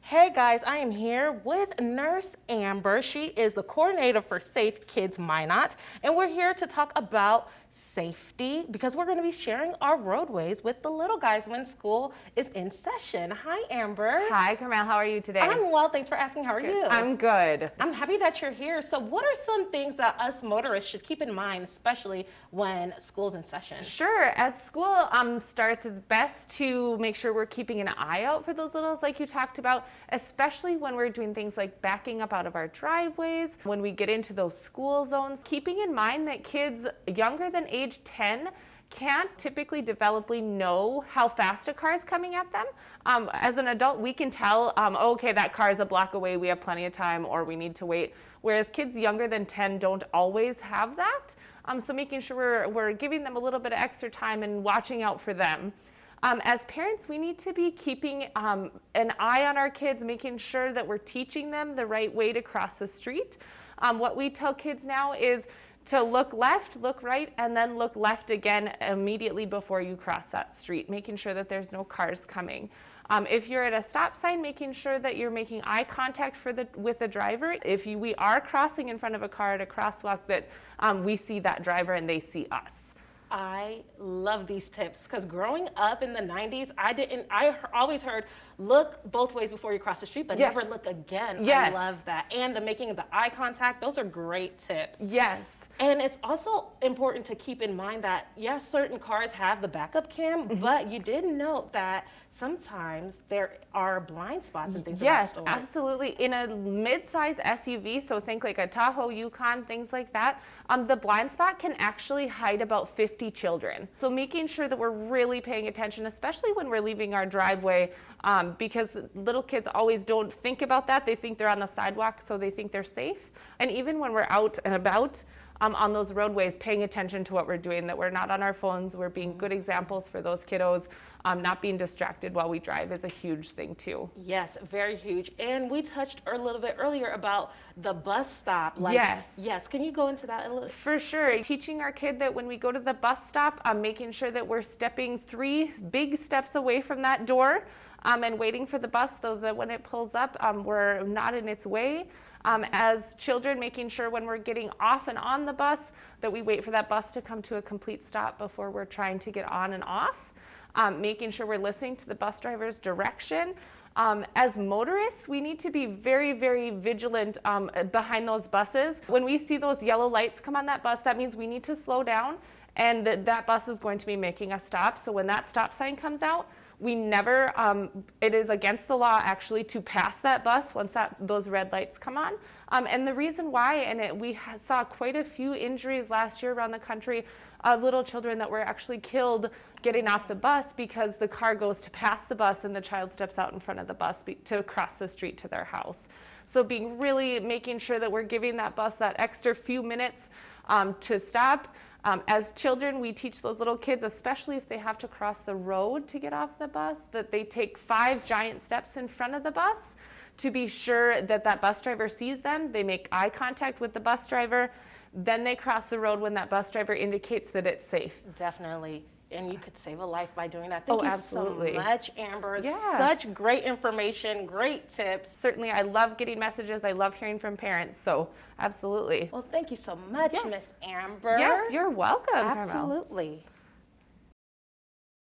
Hey guys, I am here with Nurse Amber. She is the coordinator for Safe Kids Minot, and we're here to talk about safety because we're going to be sharing our roadways with the little guys when school is in session. Hi, Amber. Hi, Carmel. How are you today? I'm well, thanks for asking. How are you? I'm good. I'm happy that you're here. So what are some things that us motorists should keep in mind, especially when school's in session? Sure. As school starts, it's best to make sure we're keeping an eye out for those littles like you talked about, especially when we're doing things like backing up out of our driveways, when we get into those school zones, keeping in mind that kids younger than age 10 can't typically developably know how fast a car is coming at them. As an adult, we can tell, okay, that car is a block away, we have plenty of time, or we need to wait. Whereas kids younger than 10 don't always have that. So making sure we're giving them a little bit of extra time and watching out for them. As parents, we need to be keeping an eye on our kids, making sure that we're teaching them the right way to cross the street. What we tell kids now is to look left, look right, and then look left again immediately before you cross that street, making sure that there's no cars coming. If you're at a stop sign, making sure that you're making eye contact with the driver. If we are crossing in front of a car at a crosswalk, that we see that driver and they see us. I love these tips because growing up in the 90s, I always heard look both ways before you cross the street, but Yes. never look again. Yes. I love that. And the making the eye contact, those are great tips. Yes. And it's also important to keep in mind that, yes, certain cars have the backup cam, but you did note that sometimes there are blind spots and things Yes, of that sort. absolutely. In a mid-size SUV, so think like a Tahoe, Yukon, things like that, the blind spot can actually hide about 50 children. So making sure that we're really paying attention, especially when we're leaving our driveway, because little kids always don't think about that. They think they're on the sidewalk, so they think they're safe. And even when we're out and about, on those roadways, paying attention to what we're doing, that we're not on our phones, we're being good examples for those kiddos. Not being distracted while we drive is a huge thing too. Yes, very huge. And we touched a little bit earlier about the bus stop. Yes. Yes, can you go into that a little? For sure. Teaching our kid that when we go to the bus stop, making sure that we're stepping 3 big steps away from that door and waiting for the bus so that when it pulls up, we're not in its way. As children, making sure when we're getting off and on the bus that we wait for that bus to come to a complete stop before we're trying to get on and off. Making sure we're listening to the bus driver's direction. As motorists, we need to be very, very vigilant behind those buses. When we see those yellow lights come on that bus, that means we need to slow down, and that bus is going to be making a stop. So when that stop sign comes out, we never, it is against the law actually to pass that bus once those red lights come on. And the reason why, and we saw quite a few injuries last year around the country of little children that were actually killed getting off the bus because the car goes to pass the bus and the child steps out in front of the bus to cross the street to their house. So making sure that we're giving that bus that extra few minutes to stop. As children, we teach those little kids, especially if they have to cross the road to get off the bus, that they take 5 giant steps in front of the bus to be sure that that bus driver sees them. They make eye contact with the bus driver. Then they cross the road when that bus driver indicates that it's safe. Definitely. And you could save a life by doing that. Thank you absolutely. so much, Amber. Yeah. Such great information, great tips. Certainly, I love getting messages. I love hearing from parents. So absolutely. Well, thank you so much, Yes. Miss Amber. Yes, you're welcome, Carmel. Absolutely.